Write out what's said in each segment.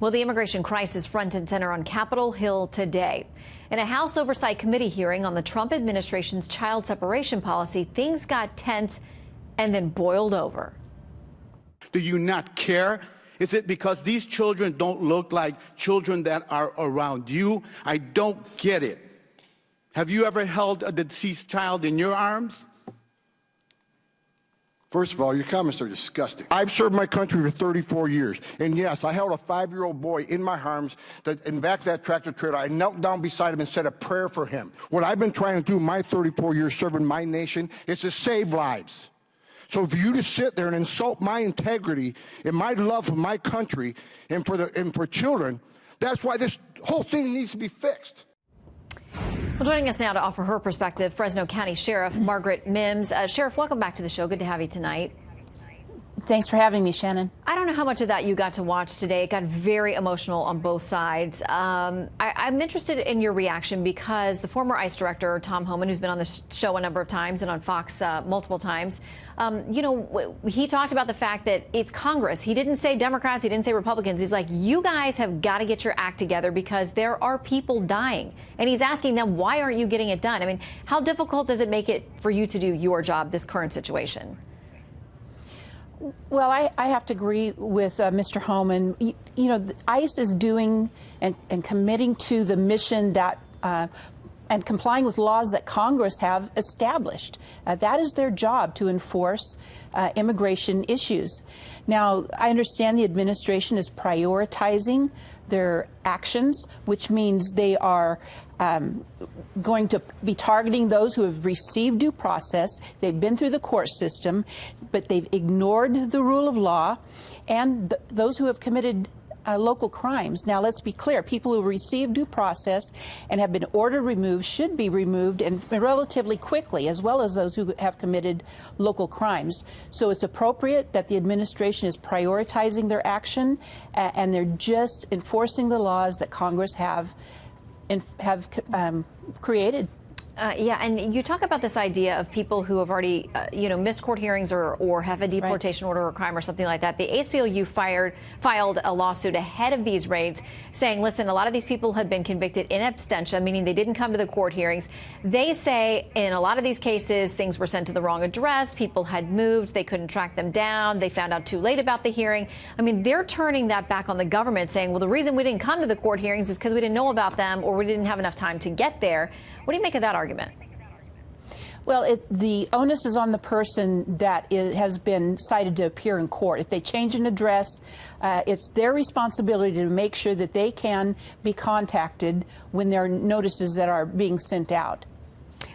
Well, the immigration crisis front and center on Capitol Hill today. In a House Oversight Committee hearing on the Trump administration's child separation policy, things got tense and then boiled over. Do you not care? Is it because these children don't look like children that are around you? I don't get it. Have you ever held a deceased child in your arms? First of all, your comments are disgusting. I've served my country for 34 years, and yes, I held a 5-year-old boy in my arms in back of that tractor trailer. I knelt down beside him and said a prayer for him. What I've been trying to do my 34 years serving my nation is to save lives. So for you to sit there and insult my integrity and my love for my country and for children, that's why this whole thing needs to be fixed. Well, joining us now to offer her perspective, Fresno County Sheriff Margaret Mims. Sheriff, welcome back to the show. Good to have you tonight. Thanks for having me, Shannon. I don't know how much of that you got to watch today. It got very emotional on both sides. I'm interested in your reaction because the former ICE director, Tom Homan, who's been on the show a number of times and on Fox multiple times, he talked about the fact that it's Congress. He didn't say Democrats. He didn't say Republicans. He's like, you guys have got to get your act together because there are people dying. And he's asking them, why aren't you getting it done? I mean, how difficult does it make it for you to do your job, this current situation? Well, I have to agree with Mr. Homan. ICE is doing and committing to the mission that and complying with laws that Congress have established. That is their job, to enforce immigration issues. Now, I understand the administration is prioritizing their actions, which means they are going to be targeting those who have received due process. They've been through the court system, but they've ignored the rule of law, and those who have committed local crimes. Now, let's be clear. People who receive due process and have been ordered removed should be removed, and relatively quickly, as well as those who have committed local crimes. So it's appropriate that the administration is prioritizing their action, and they're just enforcing the laws that Congress have created. Yeah, and you talk about this idea of people who have already, missed court hearings or have a deportation order or crime or something like that. The ACLU filed a lawsuit ahead of these raids saying, listen, a lot of these people have been convicted in absentia, meaning they didn't come to the court hearings. They say in a lot of these cases, things were sent to the wrong address. People had moved. They couldn't track them down. They found out too late about the hearing. I mean, they're turning that back on the government, saying, well, the reason we didn't come to the court hearings is because we didn't know about them or we didn't have enough time to get there. What do you make of that argument? Well, the onus is on the person that has been cited to appear in court. If they change an address, it's their responsibility to make sure that they can be when there are notices that are being sent out.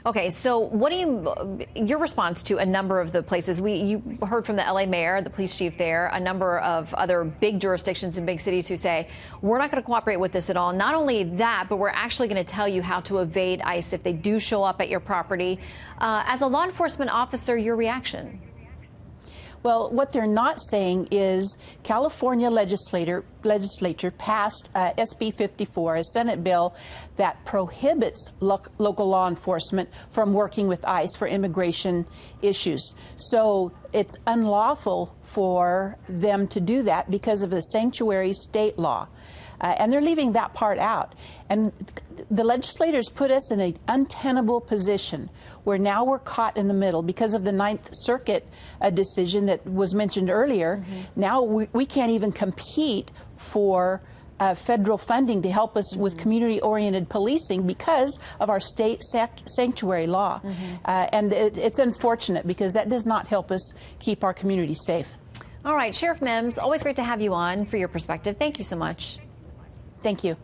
Okay, so what do your response to a number of the places you heard from the LA mayor, the police chief there, a number of other big jurisdictions in big cities who say, we're not going to cooperate with this at all. Not only that, but we're actually going to tell you how to evade ICE if they do show up at your property. As a law enforcement officer, your reaction? Well, what they're not saying is California legislature passed SB 54, a Senate bill that prohibits local law enforcement from working with ICE for immigration issues. So it's unlawful for them to do that because of the sanctuary state law. And they're leaving that part out. And the legislators put us in an untenable position where now we're caught in the middle because of the Ninth Circuit decision that was mentioned earlier. Mm-hmm. Now we can't even compete for federal funding to help us with community-oriented policing because of our state sanctuary law. Mm-hmm. And it's unfortunate because that does not help us keep our community safe. All right, Sheriff Mims, always great to have you on for your perspective. Thank you so much. Thank you.